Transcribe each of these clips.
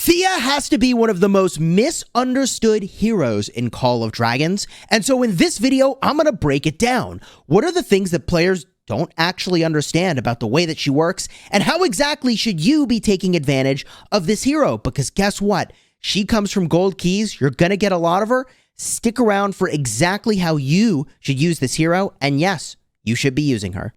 Theia has to be one of the most misunderstood heroes in Call of Dragons, and so in this video, I'm going to break it down. What are the things that players don't actually understand about the way that she works, and how exactly should you be taking advantage of this hero? Because guess what? She comes from gold keys, you're going to get a lot of her. Stick around for exactly how you should use this hero, and yes, you should be using her.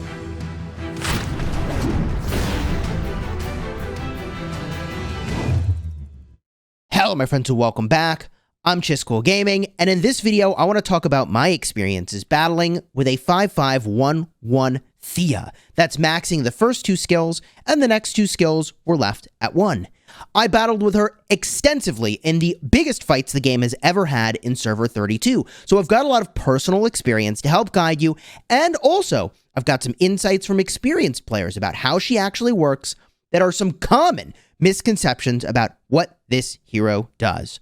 Hello my friends and welcome back. I'm Chisgule Gaming, and in this video I want to talk about my experiences battling with a 5-5-1-1 Theia that's maxing the first two skills, and the next two skills were left at 1. I battled with her extensively in the biggest fights the game has ever had in Server 32, so I've got a lot of personal experience to help guide you, and also I've got some insights from experienced players about how she actually works that are some common misconceptions about what this hero does.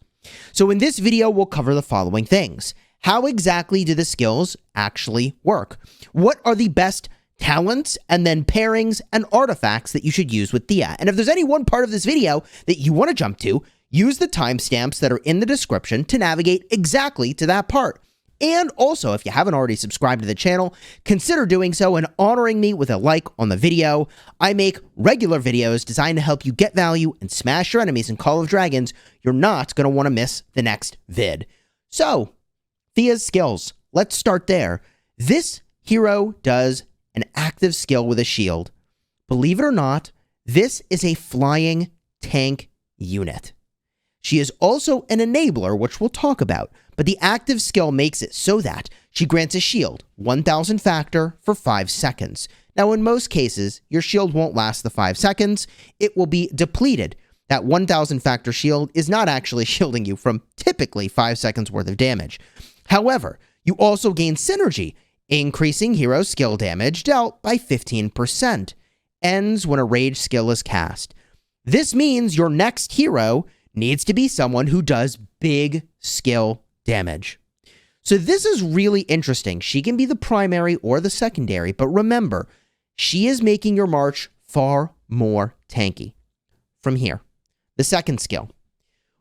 So in this video, we'll cover the following things. How exactly do the skills actually work? What are the best talents and then pairings and artifacts that you should use with Theia? And if there's any one part of this video that you want to jump to, use the timestamps that are in the description to navigate exactly to that part. And also, if you haven't already subscribed to the channel, consider doing so and honoring me with a like on the video. I make regular videos designed to help you get value and smash your enemies in Call of Dragons. You're not going to want to miss the next vid. So, Theia's skills. Let's start there. This hero does an active skill with a shield. Believe it or not, this is a flying tank unit. She is also an enabler, which we'll talk about, but the active skill makes it so that she grants a shield, 1000 factor, for 5 seconds. Now, in most cases, your shield won't last the 5 seconds. It will be depleted. That 1000 factor shield is not actually shielding you from typically 5 seconds worth of damage. However, you also gain synergy, increasing hero skill damage dealt by 15%. Ends when a rage skill is cast. This means your next hero needs to be someone who does big skill damage. So this is really interesting. She can be the primary or the secondary, but remember, she is making your march far more tanky. From here, the second skill.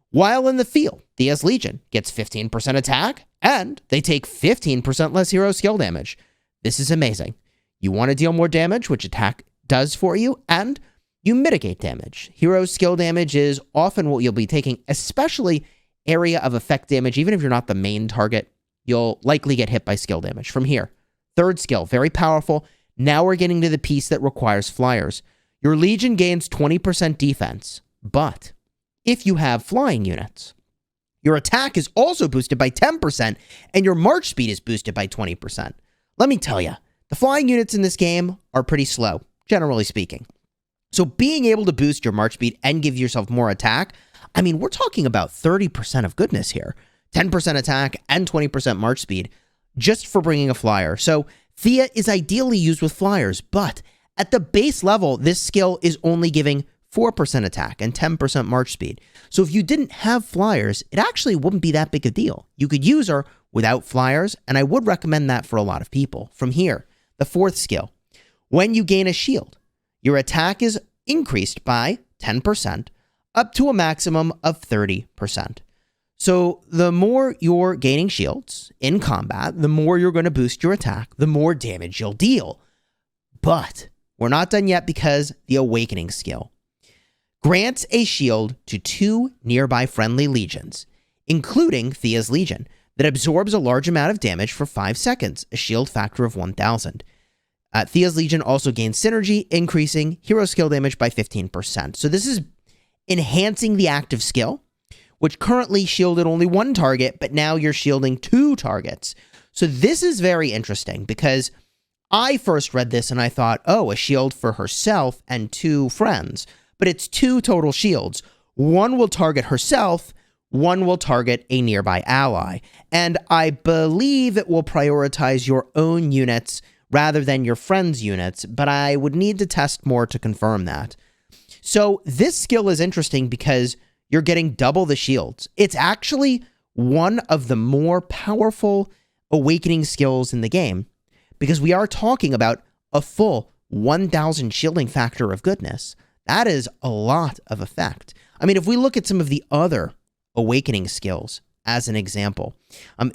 While in the field, Theia's Legion gets 15% attack, and they take 15% less hero skill damage. This is amazing. You want to deal more damage, which attack does for you, and you mitigate damage. Hero skill damage is often what you'll be taking, especially area of effect damage. Even if you're not the main target, you'll likely get hit by skill damage. From here, third skill, very powerful. Now we're getting to the piece that requires flyers. Your Legion gains 20% defense, but if you have flying units, your attack is also boosted by 10%, and your march speed is boosted by 20%. Let me tell you, the flying units in this game are pretty slow, generally speaking. So being able to boost your march speed and give yourself more attack, I mean, we're talking about 30% of goodness here. 10% attack and 20% march speed just for bringing a flyer. So Theia is ideally used with flyers, but at the base level, this skill is only giving 4% attack and 10% march speed. So if you didn't have flyers, it actually wouldn't be that big a deal. You could use her without flyers, and I would recommend that for a lot of people. From here, the fourth skill. When you gain a shield, your attack is increased by 10% up to a maximum of 30%. So the more you're gaining shields in combat, the more you're going to boost your attack, the more damage you'll deal. But we're not done yet, because the Awakening skill grants a shield to 2 nearby friendly legions, including Theia's Legion, that absorbs a large amount of damage for 5 seconds, a shield factor of 1000. Theia's Legion also gains synergy, increasing hero skill damage by 15%. So this is enhancing the active skill, which currently shielded only 1 target, but now you're shielding 2 targets. So this is very interesting, because I first read this and I thought, oh, a shield for herself and 2 friends. But it's 2 total shields. 1 will target herself, 1 will target a nearby ally. And I believe it will prioritize your own units rather than your friends' units, but I would need to test more to confirm that. So this skill is interesting because you're getting double the shields. It's actually one of the more powerful awakening skills in the game, because we are talking about a full 1000 shielding factor of goodness. That is a lot of effect. I mean, if we look at some of the other awakening skills as an example,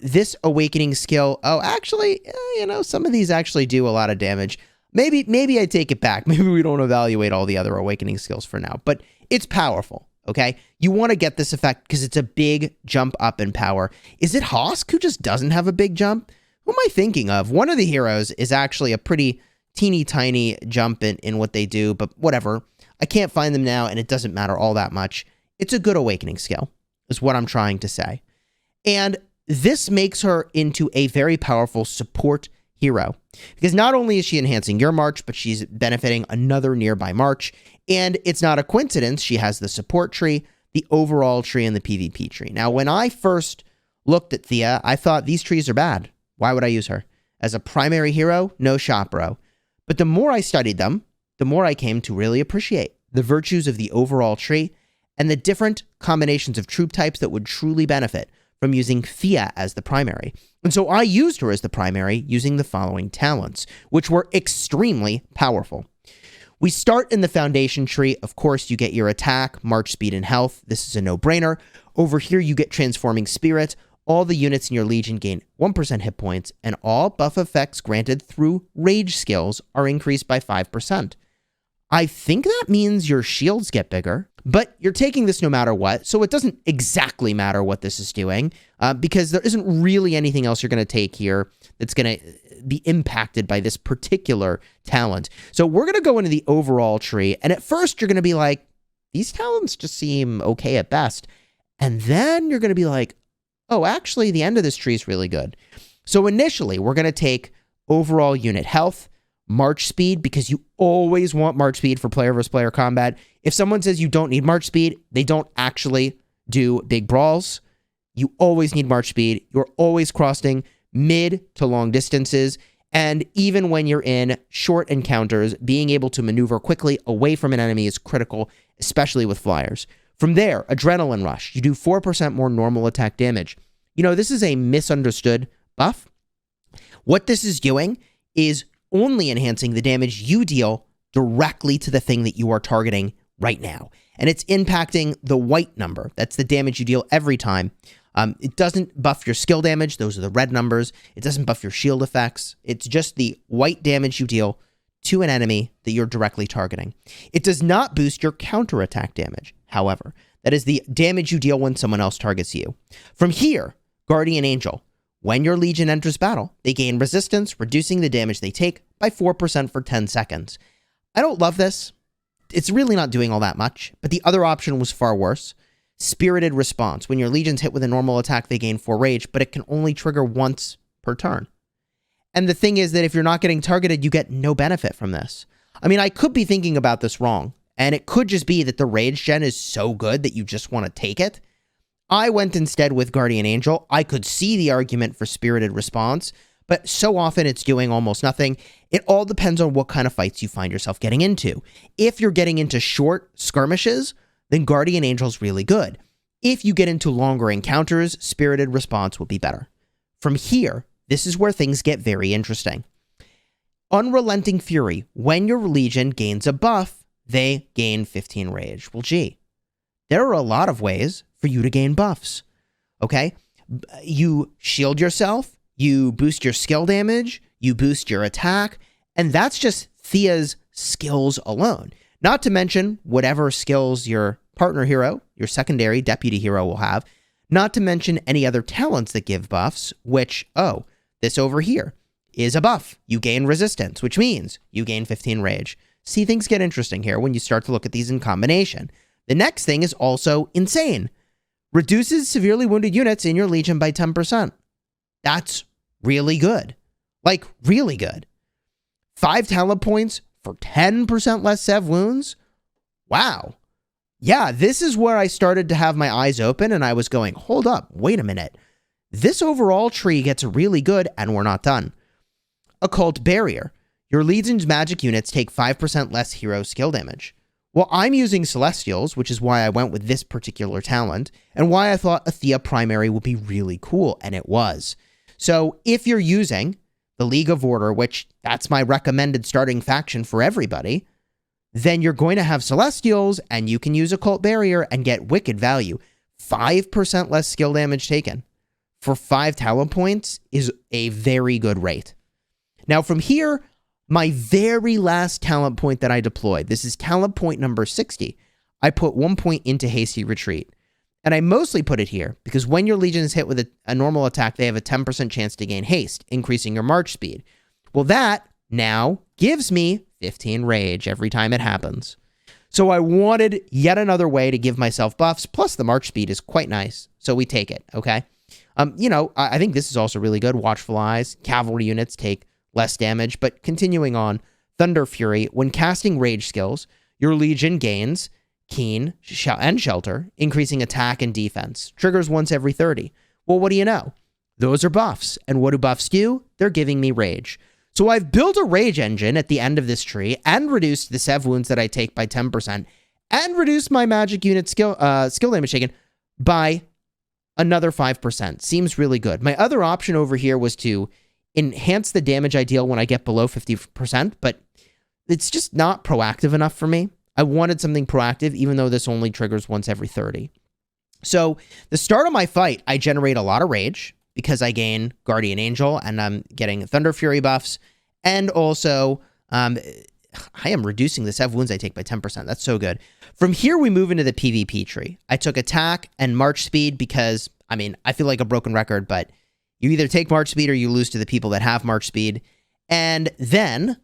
this awakening skill, some of these actually do a lot of damage. Maybe I take it back. Maybe we don't evaluate all the other awakening skills for now, but it's powerful, okay? You want to get this effect because it's a big jump up in power. Is it Hosk who just doesn't have a big jump? Who am I thinking of? One of the heroes is actually a pretty teeny tiny jump in what they do, but whatever. I can't find them now, and it doesn't matter all that much. It's a good awakening skill, is what I'm trying to say. And this makes her into a very powerful support hero, because not only is she enhancing your march, but she's benefiting another nearby march, and it's not a coincidence she has the support tree, the overall tree, and the PvP tree. Now, when I first looked at Theia, I thought these trees are bad. Why would I use her? As a primary hero, no shot, bro. But the more I studied them, the more I came to really appreciate the virtues of the overall tree and the different combinations of troop types that would truly benefit from using Theia as the primary. And so I used her as the primary using the following talents, which were extremely powerful. We start in the foundation tree. Of course, you get your attack, march speed, and health. This is a no-brainer. Over here, you get transforming spirit. All the units in your legion gain 1% hit points, and all buff effects granted through rage skills are increased by 5%. I think that means your shields get bigger, but you're taking this no matter what, so it doesn't exactly matter what this is doing, because there isn't really anything else you're going to take here that's going to be impacted by this particular talent. So we're going to go into the overall tree, and at first you're going to be like, these talents just seem okay at best, and then you're going to be like, oh, actually, the end of this tree is really good. So initially, we're going to take overall unit health, march speed, because you always want march speed for player versus player combat. If someone says you don't need march speed, they don't actually do big brawls. You always need march speed. You're always crossing mid to long distances. And even when you're in short encounters, being able to maneuver quickly away from an enemy is critical, especially with flyers. From there, Adrenaline Rush. You do 4% more normal attack damage. You know, this is a misunderstood buff. What this is doing is only enhancing the damage you deal directly to the thing that you are targeting right now. And it's impacting the white number. That's the damage you deal every time. It doesn't buff your skill damage. Those are the red numbers. It doesn't buff your shield effects. It's just the white damage you deal to an enemy that you're directly targeting. It does not boost your counterattack damage. However, that is the damage you deal when someone else targets you. From here, Guardian Angel. When your Legion enters battle, they gain resistance, reducing the damage they take by 4% for 10 seconds. I don't love this. It's really not doing all that much, but the other option was far worse. Spirited Response. When your Legion's hit with a normal attack, they gain 4 rage, but it can only trigger once per turn. And the thing is that if you're not getting targeted, you get no benefit from this. I mean, I could be thinking about this wrong, and it could just be that the rage gen is so good that you just want to take it. I went instead with Guardian Angel. I could see the argument for Spirited Response, but so often it's doing almost nothing. It all depends on what kind of fights you find yourself getting into. If you're getting into short skirmishes, then Guardian Angel's really good. If you get into longer encounters, Spirited Response will be better. From here, this is where things get very interesting. Unrelenting Fury. When your Legion gains a buff, they gain 15 rage. Well, gee, there are a lot of ways for you to gain buffs, okay? You shield yourself, you boost your skill damage, you boost your attack, and that's just Theia's skills alone. Not to mention whatever skills your partner hero, your secondary deputy hero will have, not to mention any other talents that give buffs, which, oh, this over here is a buff. You gain resistance, which means you gain 15 rage. See, things get interesting here when you start to look at these in combination. The next thing is also insane. Reduces severely wounded units in your Legion by 10%. That's really good. Like, really good. 5 talent points for 10% less sev wounds? Wow. Yeah, this is where I started to have my eyes open and I was going, hold up, wait a minute. This overall tree gets really good and we're not done. Occult Barrier. Your Legion's magic units take 5% less hero skill damage. Well, I'm using Celestials, which is why I went with this particular talent, and why I thought a Theia primary would be really cool, and it was. So if you're using the League of Order, which that's my recommended starting faction for everybody, then you're going to have Celestials, and you can use Occult Barrier and get wicked value. 5% less skill damage taken for 5 talent points is a very good rate. Now from here, my very last talent point that I deployed, this is talent point number 60. I put 1 point into Hasty Retreat. And I mostly put it here because when your Legion is hit with a normal attack, they have a 10% chance to gain haste, increasing your march speed. Well, that now gives me 15 rage every time it happens. So I wanted yet another way to give myself buffs, plus the march speed is quite nice. So we take it, okay? I think this is also really good. Watchful Eyes, cavalry units take less damage, but continuing on, Thunder Fury, when casting rage skills, your Legion gains Keen and Shelter, increasing attack and defense. Triggers once every 30. Well, what do you know? Those are buffs. And what do buffs do? They're giving me rage. So I've built a rage engine at the end of this tree and reduced the Sev wounds that I take by 10% and reduced my magic unit skill damage taken by another 5%. Seems really good. My other option over here was to enhance the damage I deal when I get below 50%, but it's just not proactive enough for me. I wanted something proactive, even though this only triggers once every 30. So the start of my fight, I generate a lot of rage because I gain Guardian Angel and I'm getting Thunder Fury buffs. And also, I am reducing the Sev wounds I take by 10%. That's so good. From here, we move into the PvP tree. I took attack and march speed because, I feel like a broken record, but you either take march speed or you lose to the people that have march speed. And then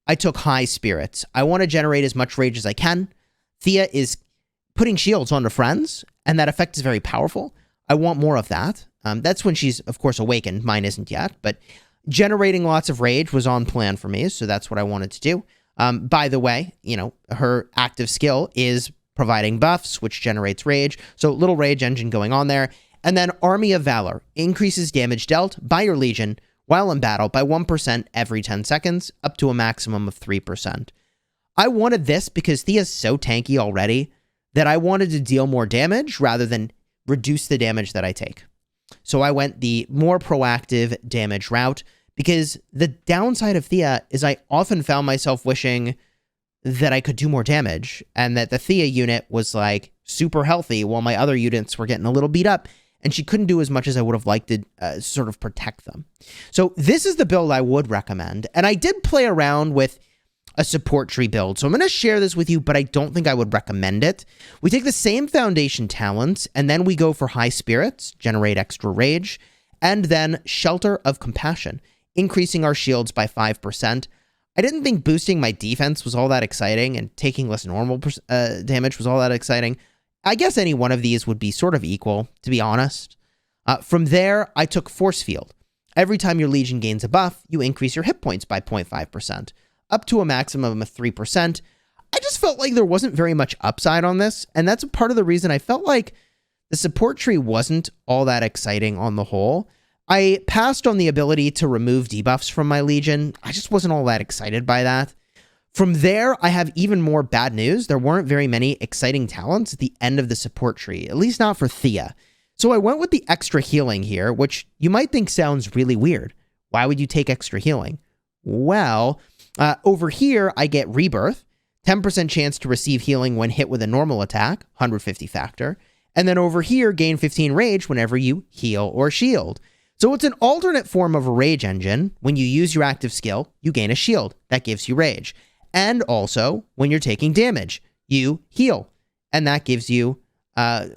I took high spirits. I want to generate as much rage as I can. Theia is putting shields onto friends, and that effect is very powerful. I want more of that. That's when she's, of course, awakened. Mine isn't yet, but generating lots of rage was on plan for me, so that's what I wanted to do. By the way, her active skill is providing buffs, which generates rage, so little rage engine going on there. And then Army of Valor increases damage dealt by your Legion while in battle by 1% every 10 seconds, up to a maximum of 3%. I wanted this because Theia's so tanky already that I wanted to deal more damage rather than reduce the damage that I take. So I went the more proactive damage route because the downside of Theia is I often found myself wishing that I could do more damage and that the Theia unit was like super healthy while my other units were getting a little beat up and she couldn't do as much as I would have liked to sort of protect them. So this is the build I would recommend. And I did play around with a support tree build. So I'm going to share this with you, but I don't think I would recommend it. We take the same foundation talents, and then we go for high spirits, generate extra rage, and then Shelter of Compassion, increasing our shields by 5%. I didn't think boosting my defense was all that exciting, and taking less normal damage was all that exciting. I guess any one of these would be sort of equal, to be honest. From there, I took Force Field. Every time your Legion gains a buff, you increase your hit points by 0.5%. Up to a maximum of 3%. I just felt like there wasn't very much upside on this, and that's part of the reason I felt like the support tree wasn't all that exciting on the whole. I passed on the ability to remove debuffs from my Legion. I just wasn't all that excited by that. From there, I have even more bad news. There weren't very many exciting talents at the end of the support tree, at least not for Theia. So I went with the extra healing here, which you might think sounds really weird. Why would you take extra healing? Well, over here, I get Rebirth, 10% chance to receive healing when hit with a normal attack, 150 factor. And then over here, gain 15 rage whenever you heal or shield. So it's an alternate form of a rage engine. When you use your active skill, you gain a shield. That gives you rage. And also, when you're taking damage, you heal. And that gives you an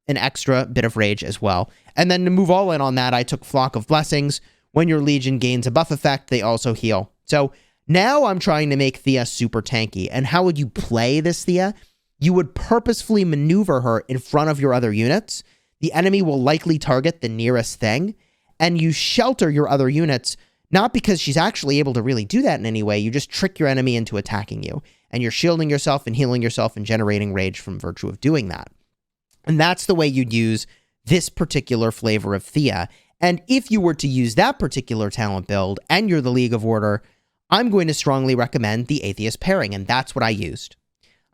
extra bit of rage as well. And then to move all in on that, I took Flock of Blessings. When your Legion gains a buff effect, they also heal. So now I'm trying to make Theia super tanky. And how would you play this Theia? You would purposefully maneuver her in front of your other units. The enemy will likely target the nearest thing. And you shelter your other units, not because she's actually able to really do that in any way. You just trick your enemy into attacking you. And you're shielding yourself and healing yourself and generating rage from virtue of doing that. And that's the way you'd use this particular flavor of Theia. And if you were to use that particular talent build and you're the League of Order, I'm going to strongly recommend the Atheist pairing, and that's what I used.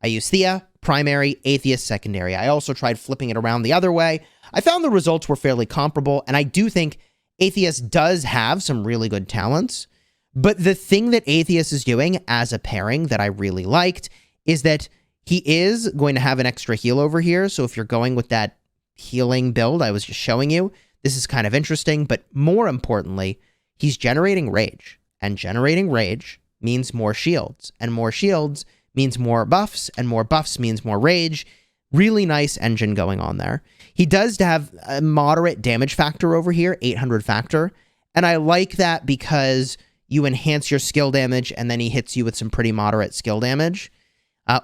I used Theia, primary, Atheist, secondary. I also tried flipping it around the other way. I found the results were fairly comparable, and I do think Atheist does have some really good talents, But the thing that Atheus is doing as a pairing that I really liked is that he is going to have an extra heal over here. So if you're going with that healing build I was just showing you, this is kind of interesting. But more importantly, he's generating rage. And generating rage means more shields. And more shields means more buffs. And more buffs means more rage. Really nice engine going on there. He does have a moderate damage factor over here, 800 factor. And I like that because you enhance your skill damage and then he hits you with some pretty moderate skill damage.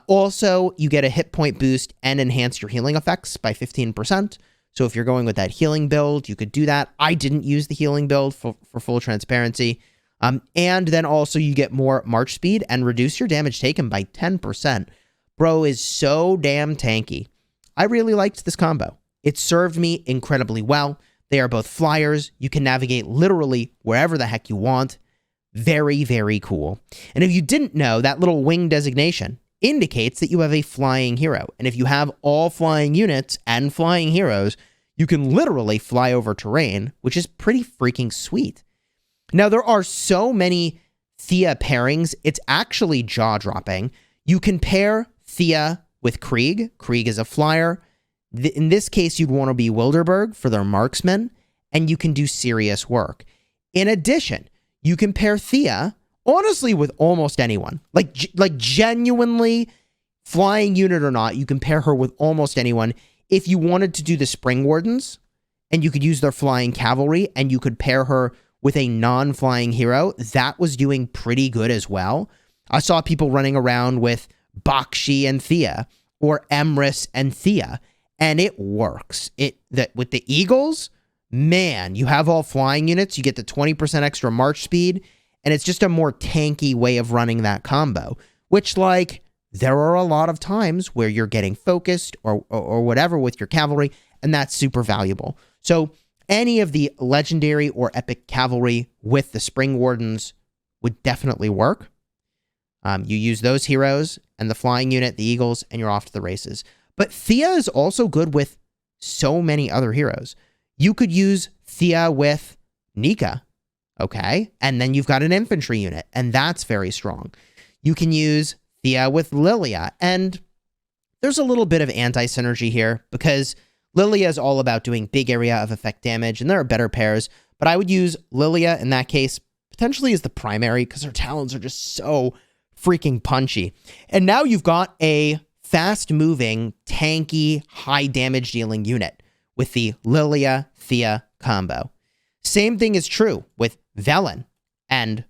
Also, you get a hit point boost and enhance your healing effects by 15%. So if you're going with that healing build, you could do that. I didn't use the healing build for full transparency. And then also you get more march speed and reduce your damage taken by 10%. Bro is so damn tanky. I really liked this combo. It served me incredibly well. They are both flyers. You can navigate literally wherever the heck you want. Very, very cool. And if you didn't know, that little wing designation indicates that you have a flying hero. And if you have all flying units and flying heroes, you can literally fly over terrain, which is pretty freaking sweet. Now, there are so many Theia pairings, it's actually jaw-dropping. You can pair Theia with Krieg. Krieg is a flyer. In this case, you'd want to be Wilderberg for their marksmen, and you can do serious work. In addition, you can pair Theia, honestly, with almost anyone. Like genuinely, flying unit or not, you can pair her with almost anyone. If you wanted to do the Spring Wardens, and you could use their flying cavalry, and you could pair her with a non-flying hero, that was doing pretty good as well. I saw people running around with Bakshi and Theia, or Emrys and Theia, and it works. With the Eagles, man, you have all flying units, you get the 20% extra march speed, and it's just a more tanky way of running that combo, which, like, there are a lot of times where you're getting focused or whatever with your cavalry, and that's super valuable. So any of the legendary or epic cavalry with the Spring Wardens would definitely work. You use those heroes and the flying unit, the Eagles, and you're off to the races. But Theia is also good with so many other heroes. You could use Theia with Nika, okay? And then you've got an infantry unit, and that's very strong. You can use Theia with Lilia, and there's a little bit of anti-synergy here because Lilia is all about doing big area of effect damage, and there are better pairs, but I would use Lilia in that case potentially as the primary because her talons are just so freaking punchy. And now you've got a fast-moving, tanky, high-damage-dealing unit with the Lilia-Theia combo. Same thing is true with Velen and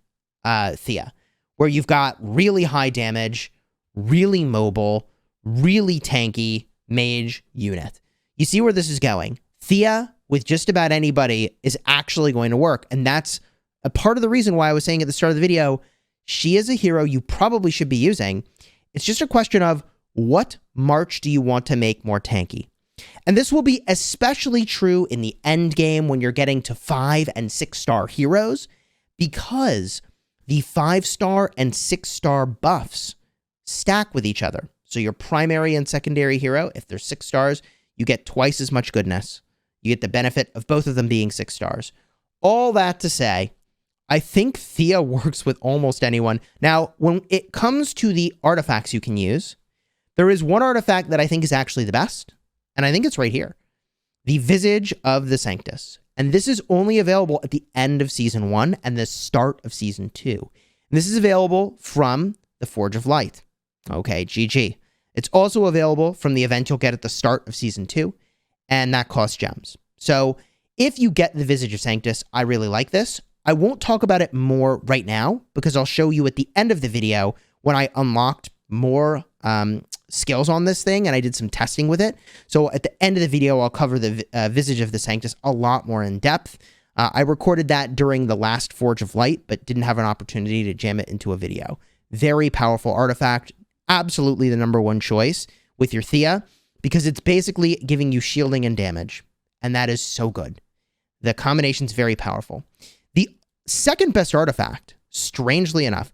Theia, where you've got really high damage, really mobile, really tanky mage unit. You see where this is going. Theia with just about anybody is actually going to work, and that's a part of the reason why I was saying at the start of the video, she is a hero you probably should be using. It's just a question of what march do you want to make more tanky? And this will be especially true in the end game when you're getting to 5 and 6-star heroes, because the 5-star and 6-star buffs stack with each other. So your primary and secondary hero, if they're 6 stars, you get twice as much goodness. You get the benefit of both of them being 6 stars. All that to say, I think Theia works with almost anyone. Now, when it comes to the artifacts you can use, there is one artifact that I think is actually the best, and I think it's right here. The Visage of the Sanctus. And this is only available at the end of Season 1 and the start of Season 2. And this is available from the Forge of Light. Okay, GG. It's also available from the event you'll get at the start of Season 2, and that costs gems. So if you get the Visage of Sanctus, I really like this. I won't talk about it more right now, because I'll show you at the end of the video when I unlocked more skills on this thing, and I did some testing with it. So at the end of the video, I'll cover the Visage of the Sanctus a lot more in depth. I recorded that during the last Forge of Light, but didn't have an opportunity to jam it into a video. Very powerful artifact. Absolutely the #1 choice with your Theia, because it's basically giving you shielding and damage, and that is so good. The combination's very powerful. The second best artifact, strangely enough,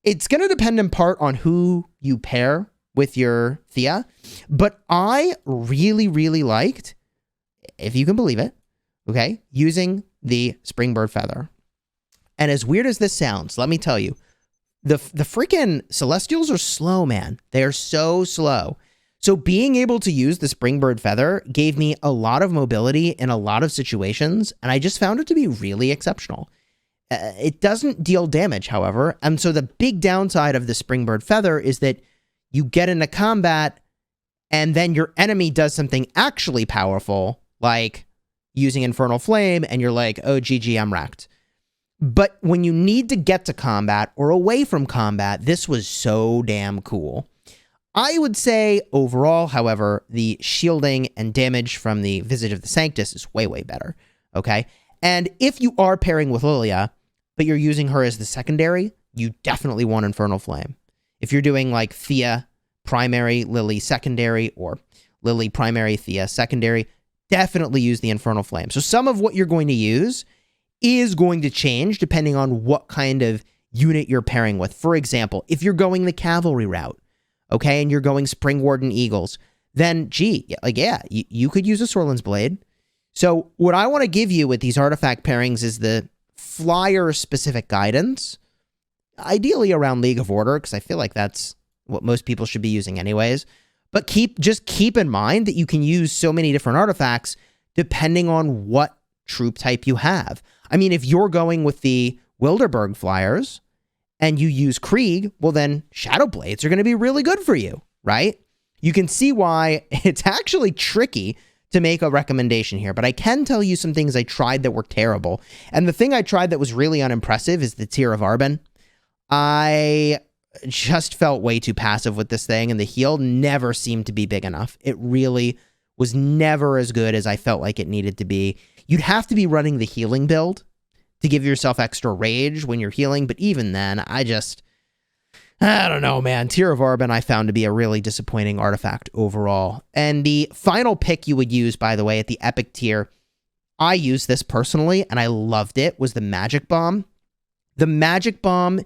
it's going to depend in part on who you pair with your Theia, but I really, really liked, if you can believe it, okay, using the Springbird Feather. And as weird as this sounds, let me tell you, the freaking Celestials are slow, man. They are so slow. So being able to use the Springbird Feather gave me a lot of mobility in a lot of situations, and I just found it to be really exceptional. It doesn't deal damage, however, and so the big downside of the Springbird Feather is that you get into combat, and then your enemy does something actually powerful, like using Infernal Flame, and you're like, oh, GG, I'm wrecked. But when you need to get to combat or away from combat, this was so damn cool. I would say overall, however, the shielding and damage from the Visage of the Sanctus is way, way better, okay? And if you are pairing with Lilia, but you're using her as the secondary, you definitely want Infernal Flame. If you're doing like Theia primary, Lily secondary, or Lily primary, Theia secondary, definitely use the Infernal Flame. So some of what you're going to use is going to change depending on what kind of unit you're pairing with. For example, if you're going the cavalry route, okay, and you're going Spring Warden Eagles, then, gee, like, yeah, you could use a Sorlin's Blade. So what I want to give you with these artifact pairings is the flyer-specific guidance, ideally around League of Order, because I feel like that's what most people should be using anyways. But just keep in mind that you can use so many different artifacts depending on what troop type you have. I mean, if you're going with the Wilderberg Flyers and you use Krieg, well then Shadow Blades are going to be really good for you, right? You can see why it's actually tricky to make a recommendation here, but I can tell you some things I tried that were terrible. And the thing I tried that was really unimpressive is the Tear of Arbin. I just felt way too passive with this thing, and the heal never seemed to be big enough. It really was never as good as I felt like it needed to be. You'd have to be running the healing build to give yourself extra rage when you're healing, but even then, I don't know, man. Tear of Arbin I found to be a really disappointing artifact overall. And the final pick you would use, by the way, at the epic tier, I used this personally, and I loved it, was the Magic Bomb. The Magic Bomb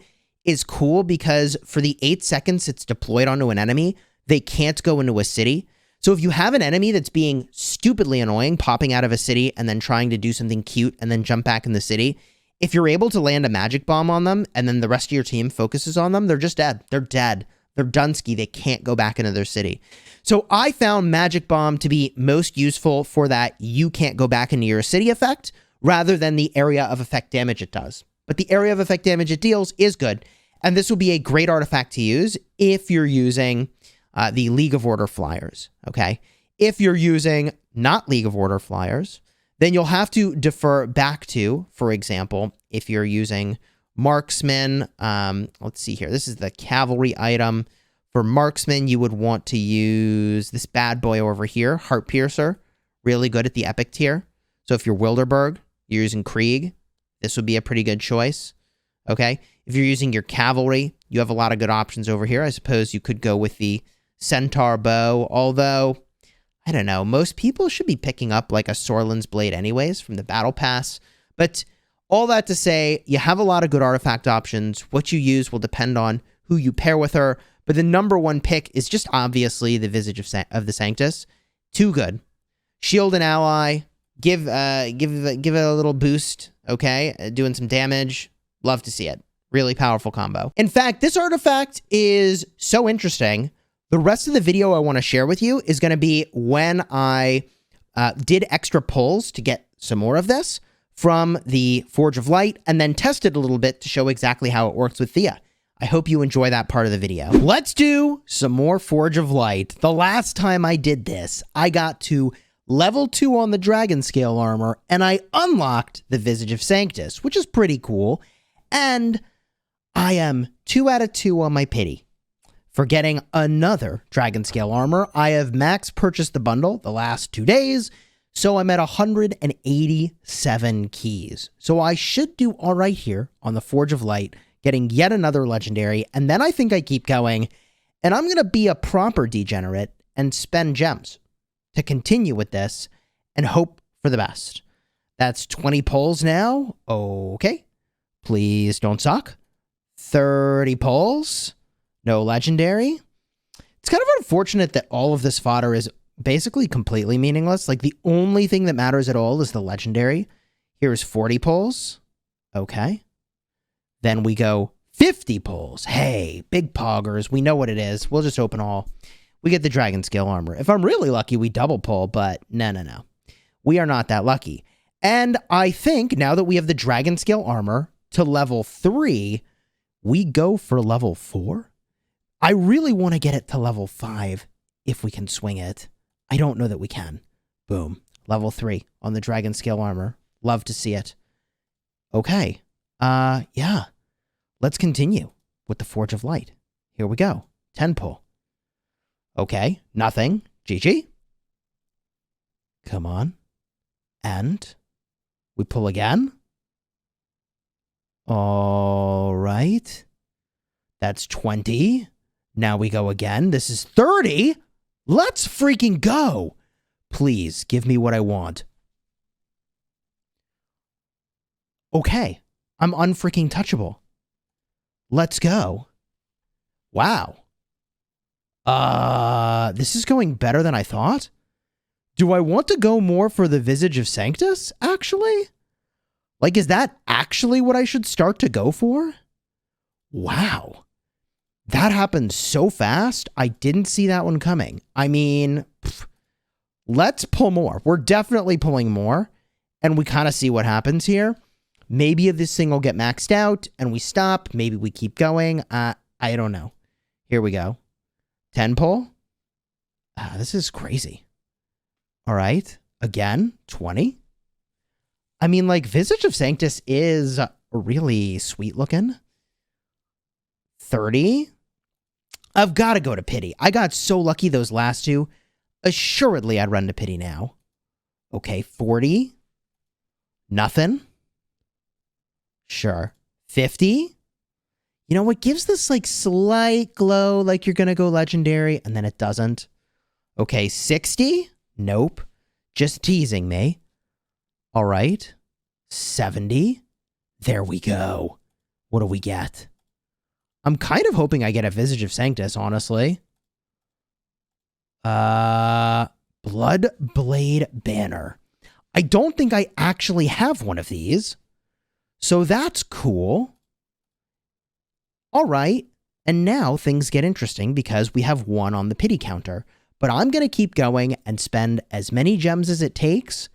is cool because for the 8 seconds it's deployed onto an enemy, they can't go into a city. So if you have an enemy that's being stupidly annoying, popping out of a city and then trying to do something cute and then jump back in the city, if you're able to land a Magic Bomb on them and then the rest of your team focuses on them, they're just dead. They're dead. They're Dunsky. They can't go back into their city. So I found Magic Bomb to be most useful for that you can't go back into your city effect rather than the area of effect damage it does. But the area of effect damage it deals is good. And this will be a great artifact to use if you're using the League of Order Flyers, okay? If you're using not League of Order Flyers, then you'll have to defer back to, for example, if you're using Marksman, let's see here. This is the Cavalry item. For Marksman, you would want to use this bad boy over here, Heart Piercer, really good at the epic tier. So if you're Wilderberg, you're using Krieg, this would be a pretty good choice, okay? If you're using your Cavalry, you have a lot of good options over here. I suppose you could go with the Centaur Bow, although, I don't know, most people should be picking up like a Sorlin's Blade anyways from the Battle Pass. But all that to say, you have a lot of good artifact options. What you use will depend on who you pair with her. But the number one pick is just obviously the Visage of the Sanctus. Too good. Shield an ally. Give it a little boost, okay? Doing some damage. Love to see it. Really powerful combo. In fact, this artifact is so interesting. The rest of the video I want to share with you is going to be when I did extra pulls to get some more of this from the Forge of Light and then tested a little bit to show exactly how it works with Theia. I hope you enjoy that part of the video. Let's do some more Forge of Light. The last time I did this, I got to level 2 on the Dragonscale armor and I unlocked the Visage of Sanctus, which is pretty cool. And I am 2 out of 2 on my pity for getting another Dragonscale armor. I have max purchased the bundle the last 2 days, so I'm at 187 keys. So I should do all right here on the Forge of Light, getting yet another legendary, and then I think I keep going, and I'm going to be a proper degenerate and spend gems to continue with this and hope for the best. That's 20 pulls now. Okay. Please don't suck. 30 pulls. No legendary. It's kind of unfortunate that all of this fodder is basically completely meaningless. Like, the only thing that matters at all is the legendary. Here's 40 pulls. Okay. Then we go 50 pulls. Hey, big poggers. We know what it is. We'll just open all. We get the Dragonscale armor. If I'm really lucky, we double pull, but no. We are not that lucky. And I think now that we have the Dragonscale armor to level 3, we go for level 4. I really want to get it to level 5 if we can swing it. I don't know that we can. Boom. Level 3 on the Dragonscale armor. Love to see it. Okay. Yeah. Let's continue with the Forge of Light. Here we go. 10 pull. Okay. Nothing. GG. Come on. And we pull again. All right. That's 20. Now we go again. This is 30. Let's freaking go. Please give me what I want. Okay. I'm unfreaking touchable. Let's go. Wow. This is going better than I thought. Do I want to go more for the Visage of Sanctus, actually? Like, is that actually what I should start to go for? Wow. That happened so fast, I didn't see that one coming. I mean, let's pull more. We're definitely pulling more, and we kind of see what happens here. Maybe if this thing will get maxed out, and we stop. Maybe we keep going. I don't know. Here we go. 10 pull. This is crazy. All right. Again, 20. I mean, like, Visage of Sanctus is really sweet looking. 30. I've got to go to Pity. I got so lucky those last two. Assuredly, I'd run to Pity now. Okay, 40. Nothing. Sure. 50. You know what? Gives this, like, slight glow, like you're going to go legendary, and then it doesn't. Okay, 60. Nope. Just teasing me. All right. 70. There we go. What do we get? I'm kind of hoping I get a Visage of Sanctus, honestly. Blood Blade Banner. I don't think I actually have one of these. So that's cool. All right. And now things get interesting because we have one on the pity counter. But I'm going to keep going and spend as many gems as it takes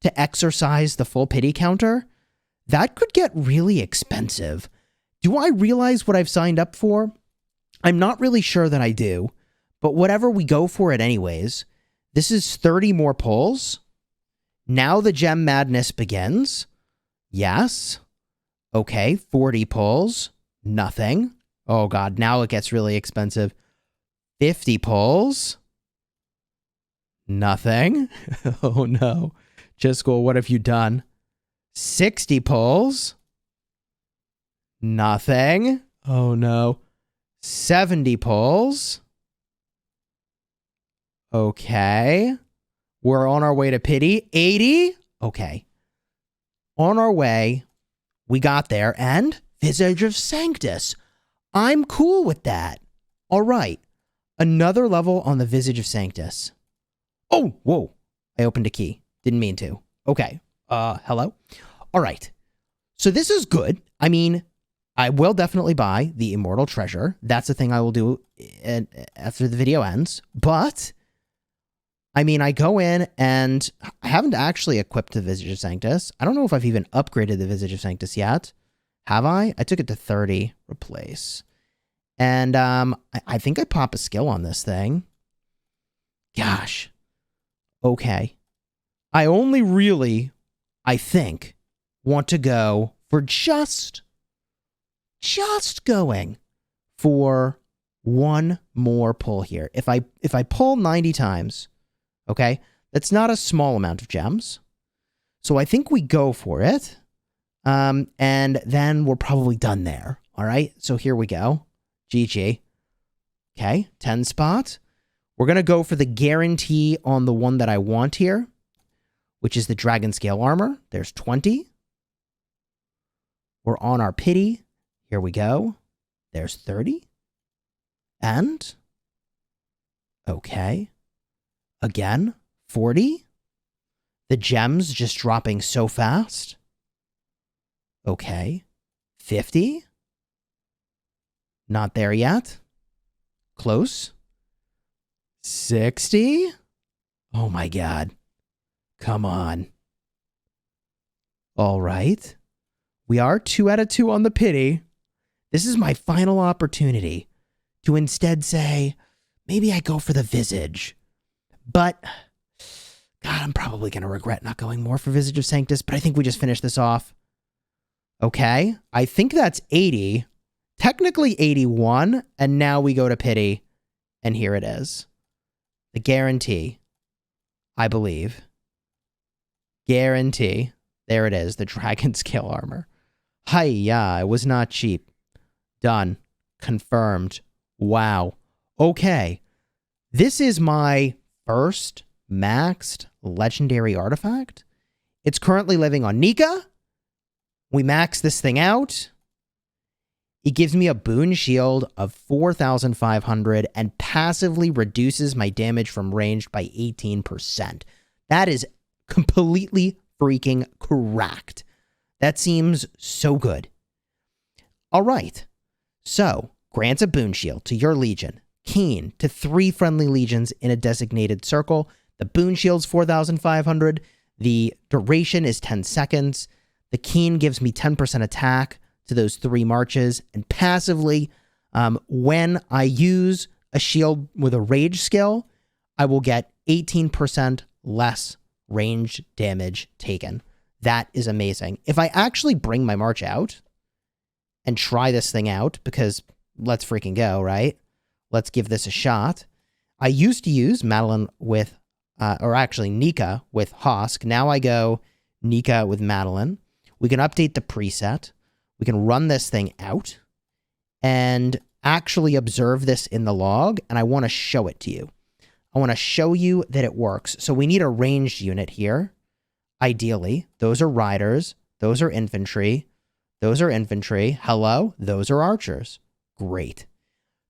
to exercise the full pity counter. That could get really expensive. Do I realize what I've signed up for? I'm not really sure that I do, but whatever, we go for it anyways. This is 30 more pulls. Now the gem madness begins. Yes. Okay, 40 pulls. Nothing. Oh god, now it gets really expensive. 50 pulls. Nothing. Oh no. Chisgule, what have you done? 60 pulls. Nothing. Oh no. 70 pulls. Okay. We're on our way to pity. 80. Okay. On our way. We got there. And Visage of Sanctus. I'm cool with that. All right. Another level on the Visage of Sanctus. Oh, whoa. I opened a key. Didn't mean to. Okay. Hello? All right. So this is good. I mean, I will definitely buy the Immortal Treasure. That's the thing I will do after the video ends. But, I mean, I go in and I haven't actually equipped the Visage of Sanctus. I don't know if I've even upgraded the Visage of Sanctus yet. Have I? I took it to 30. Replace. And I think I pop a skill on this thing. Gosh. Okay. I only really, I think, want to go for just going for one more pull here. If I pull 90 times, okay, that's not a small amount of gems. So I think we go for it. And then we're probably done there. All right. So here we go. GG. Okay. 10 spots. We're going to go for the guarantee on the one that I want here, which is the Dragonscale armor. There's 20. We're on our pity. Here we go. There's 30. And, okay. Again, 40. The gems just dropping so fast. Okay. 50? Not there yet. Close. 60? Oh my god. Come on. All right. We are 2 out of 2 on the pity. This is my final opportunity to instead say, maybe I go for the Visage. But, God, I'm probably going to regret not going more for Visage of Sanctus, but I think we just finish this off. Okay. I think that's 80. Technically 81, and now we go to pity, and here it is. The guarantee, I believe. Guarantee. There it is, the Dragonscale armor. Hiya, it was not cheap. Done. Confirmed. Wow. Okay. This is my first maxed legendary artifact. It's currently living on Nika. We max this thing out. It gives me a boon shield of 4,500 and passively reduces my damage from ranged by 18%. That is completely freaking correct. That seems so good. All right. So, grants a boon shield to your legion. Keen to 3 friendly legions in a designated circle. The boon shield's 4,500. The duration is 10 seconds. The Keen gives me 10% attack to those 3 marches. And passively, when I use a shield with a rage skill, I will get 18% less ranged damage taken. That is amazing. If I actually bring my march out and try this thing out, because let's freaking go, right? Let's give this a shot. I used to use Madeline with, or actually Nika with Hosk. Now I go Nika with Madeline. We can update the preset. We can run this thing out and actually observe this in the log, and I want to show it to you. I want to show you that it works. So we need a ranged unit here. Ideally, those are riders. Those are infantry. Those are infantry. Hello? Those are archers. Great.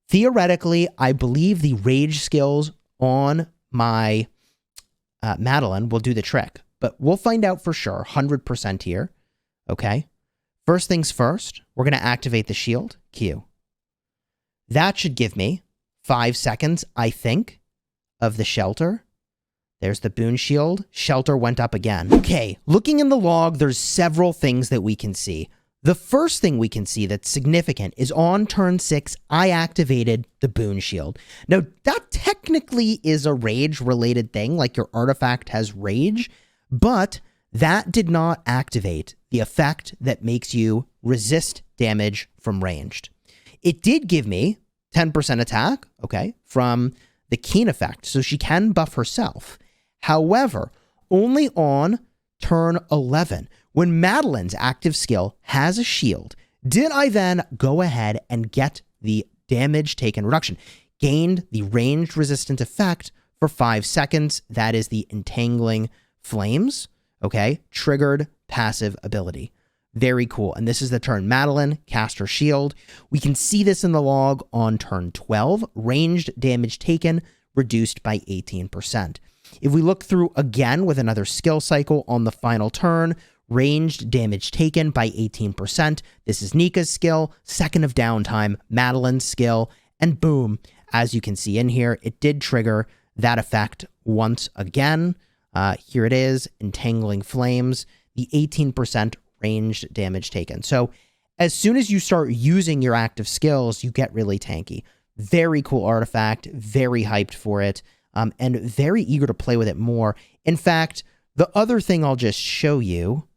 Theoretically, I believe the rage skills on my Madeline will do the trick, but we'll find out for sure. 100% here. Okay. First things first, we're going to activate the shield. Q. That should give me 5 seconds, I think, of the shelter. There's the boon shield. Shelter went up again. Okay, looking in the log, there's several things that we can see. The first thing we can see that's significant is on turn 6, I activated the boon shield. Now, that technically is a rage-related thing, like your artifact has rage, but that did not activate the effect that makes you resist damage from ranged. It did give me 10% attack, okay, from the Keen effect, so she can buff herself. However, only on turn 11, when Madeline's active skill has a shield, did I then go ahead and get the damage taken reduction. Gained the ranged resistant effect for 5 seconds. That is the Entangling Flames, okay? Triggered passive ability. Very cool. And this is the turn Madeline cast her shield. We can see this in the log on turn 12. Ranged damage taken reduced by 18%. If we look through again with another skill cycle on the final turn, ranged damage taken by 18%. This is Nika's skill, second of downtime, Madeline's skill, and boom, as you can see in here, it did trigger that effect once again. Here it is, Entangling Flames, the 18% ranged damage taken. So as soon as you start using your active skills, you get really tanky. Very cool artifact, very hyped for it, and very eager to play with it more. In fact, the other thing I'll just show you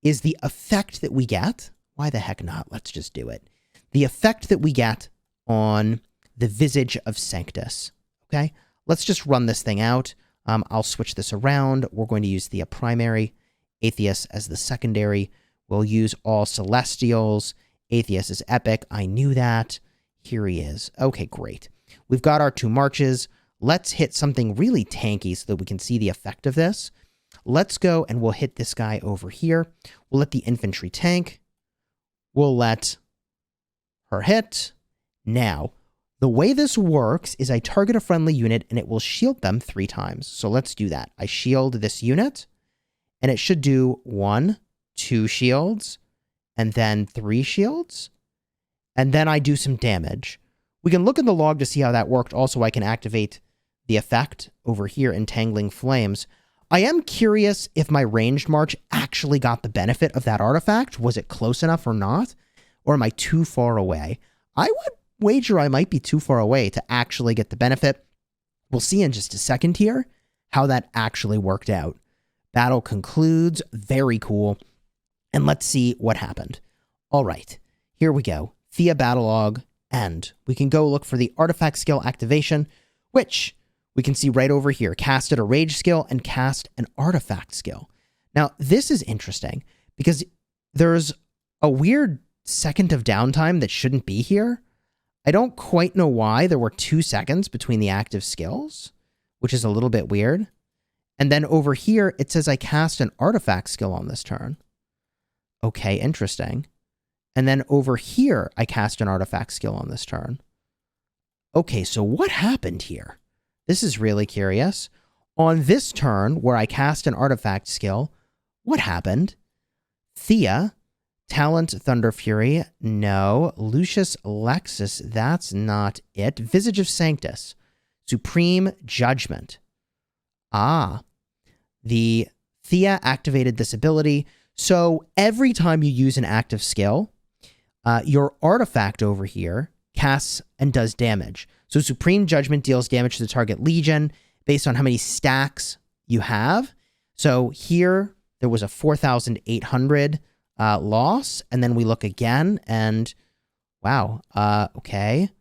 is the effect that we get. Why the heck not? Let's just do it. The effect that we get on the Visage of Sanctus. Okay, let's just run this thing out. I'll switch this around. We're going to use the primary, Atheus as the secondary. We'll use all Celestials. Atheus is epic. I knew that. Here he is. Okay, great. We've got our 2 marches. Let's hit something really tanky so that we can see the effect of this. Let's go and we'll hit this guy over here. We'll let the infantry tank. We'll let her hit. Now, the way this works is I target a friendly unit and it will shield them 3 times. So let's do that. I shield this unit and it should do 1, 2 shields, and then 3 shields, and then I do some damage. We can look in the log to see how that worked. Also, I can activate the effect over here, Entangling Flames. I am curious if my ranged march actually got the benefit of that artifact. Was it close enough or not? Or am I too far away? I would wager I might be too far away to actually get the benefit. We'll see in just a second here how that actually worked out. Battle concludes. Very cool. And let's see what happened. All right, here we go. Theia battle log, and we can go look for the artifact skill activation, which we can see right over here. Casted a rage skill and cast an artifact skill. Now, this is interesting because there's a weird second of downtime that shouldn't be here. I don't quite know why there were 2 seconds between the active skills, which is a little bit weird. And then over here, it says I cast an artifact skill on this turn. Okay, interesting. And then over here, I cast an artifact skill on this turn. Okay, so what happened here? This is really curious. On this turn, where I cast an artifact skill, what happened? Theia, Talent, Thunder Fury, no. Lucius Lexus, that's not it. Visage of Sanctus, Supreme Judgment. Ah, the Theia activated this ability. So every time you use an active skill, your artifact over here casts and does damage. So Supreme Judgment deals damage to the target legion based on how many stacks you have. So here, there was a 4,800 loss, and then we look again, and wow, okay.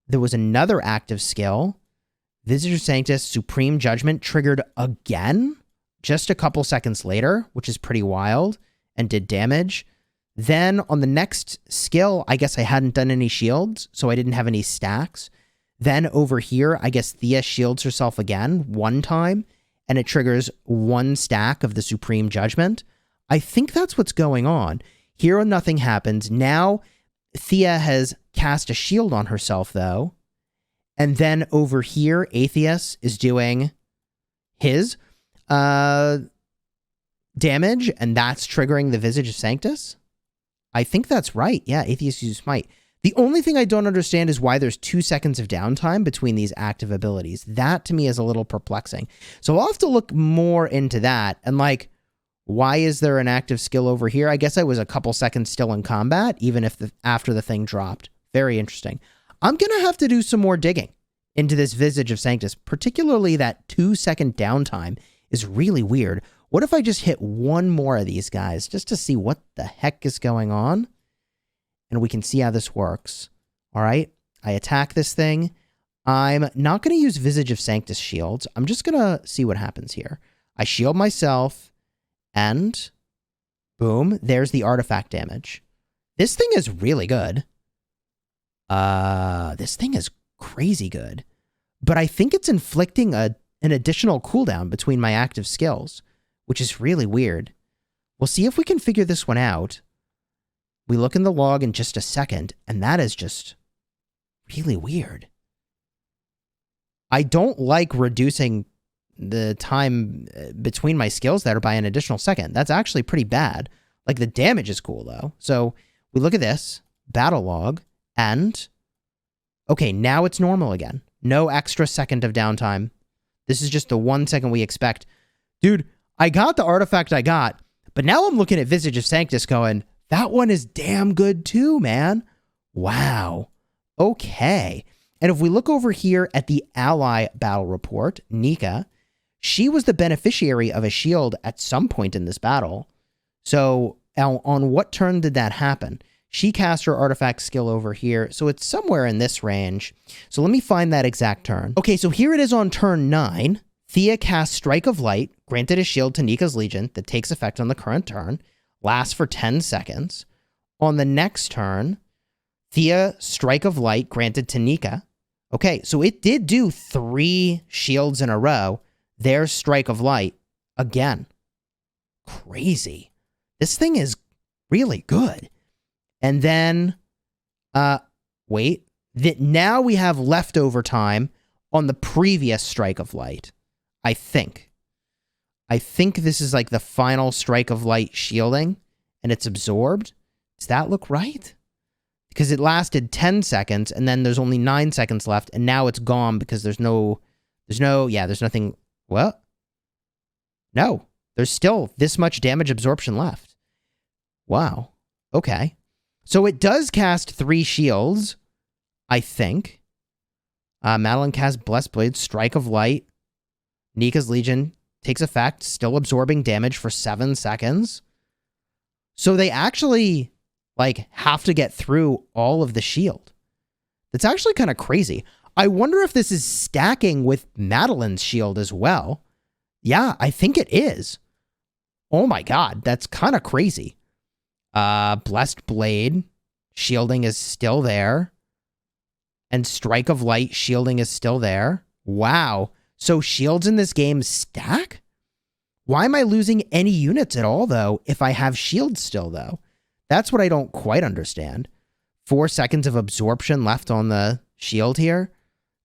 There was another active skill. Visage of Sanctus, Supreme Judgment triggered again, just a couple seconds later, which is pretty wild, and did damage. Then on the next skill, I guess I hadn't done any shields, so I didn't have any stacks. Then over here, I guess Theia shields herself again, 1 time, and it triggers 1 stack of the Supreme Judgment. I think that's what's going on. Here, nothing happens. Now, Theia has cast a shield on herself, though. And then over here, Atheus is doing his damage, and that's triggering the Visage of Sanctus. I think that's right. Yeah, Atheus uses Smite. The only thing I don't understand is why there's 2 seconds of downtime between these active abilities. That, to me, is a little perplexing. So I'll have to look more into that. And, like, why is there an active skill over here? I guess I was a couple seconds still in combat, even if after the thing dropped. Very interesting. I'm going to have to do some more digging into this Visage of Sanctus, particularly that 2-second downtime is really weird. What if I just hit 1 more of these guys just to see what the heck is going on? And we can see how this works. All right, I attack this thing. I'm not going to use Visage of Sanctus shields. I'm just going to see what happens here. I shield myself, and boom, there's the artifact damage. This thing is really good. This thing is crazy good. But I think it's inflicting an additional cooldown between my active skills, which is really weird. We'll see if we can figure this one out. We look in the log in just a second, and that is just really weird. I don't like reducing the time between my skills there by an additional second. That's actually pretty bad. Like, the damage is cool, though. So we look at this, battle log, and okay, now it's normal again. No extra second of downtime. This is just the 1 second we expect. Dude, I got the artifact I got, but now I'm looking at Visage of Sanctus going, that one is damn good too, man. Wow. Okay. And if we look over here at the ally battle report, Nika, she was the beneficiary of a shield at some point in this battle. So on what turn did that happen? She cast her artifact skill over here, so it's somewhere in this range. So let me find that exact turn. Okay, so here it is on turn 9. Theia casts Strike of Light, granted a shield to Nika's Legion that takes effect on the current turn, lasts for 10 seconds. On the next turn, Theia Strike of Light granted to Nika. Okay, so it did do 3 shields in a row. There's Strike of Light again. Crazy. This thing is really good. And then, wait, now we have leftover time on the previous Strike of Light, I think. I think this is like the final Strike of Light shielding, and it's absorbed. Does that look right? Because it lasted 10 seconds, and then there's only 9 seconds left, and now it's gone because there's nothing. What? No, there's still this much damage absorption left. Wow. Okay. So it does cast 3 shields, I think. Madeline casts Blessed Blade, Strike of Light. Nika's Legion takes effect, still absorbing damage for 7 seconds. So they actually, like, have to get through all of the shield. That's actually kind of crazy. I wonder if this is stacking with Madeline's shield as well. Yeah, I think it is. Oh my god, that's kind of crazy. Blessed Blade, shielding is still there. And Strike of Light, shielding is still there. Wow. So shields in this game stack? Why am I losing any units at all, though, if I have shields still, though? That's what I don't quite understand. 4 seconds of absorption left on the shield here.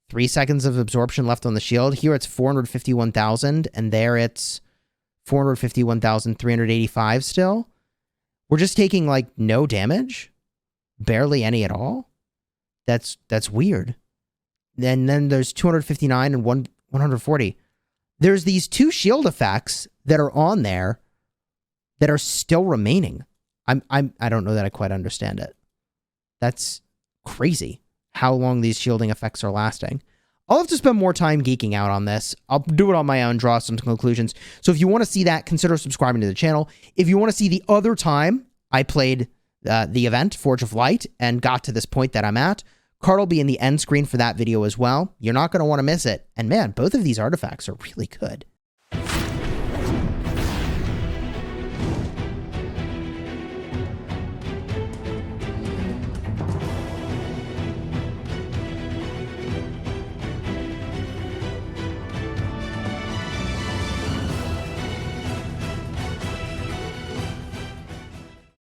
3 seconds of absorption left on the shield. Here it's 451,000, and there it's 451,385 still. We're just taking, like, no damage? Barely any at all? That's weird. And then there's 259 and 140. There's these 2 shield effects that are on there that are still remaining. I don't know that I quite understand it. That's crazy how long these shielding effects are lasting. I'll have to spend more time geeking out on this. I'll do it on my own, draw some conclusions. So if you want to see that, consider subscribing to the channel. If you want to see the other time I played the event, Forge of Light, and got to this point that I'm at, card will be in the end screen for that video as well. You're not going to want to miss it. And man, both of these artifacts are really good.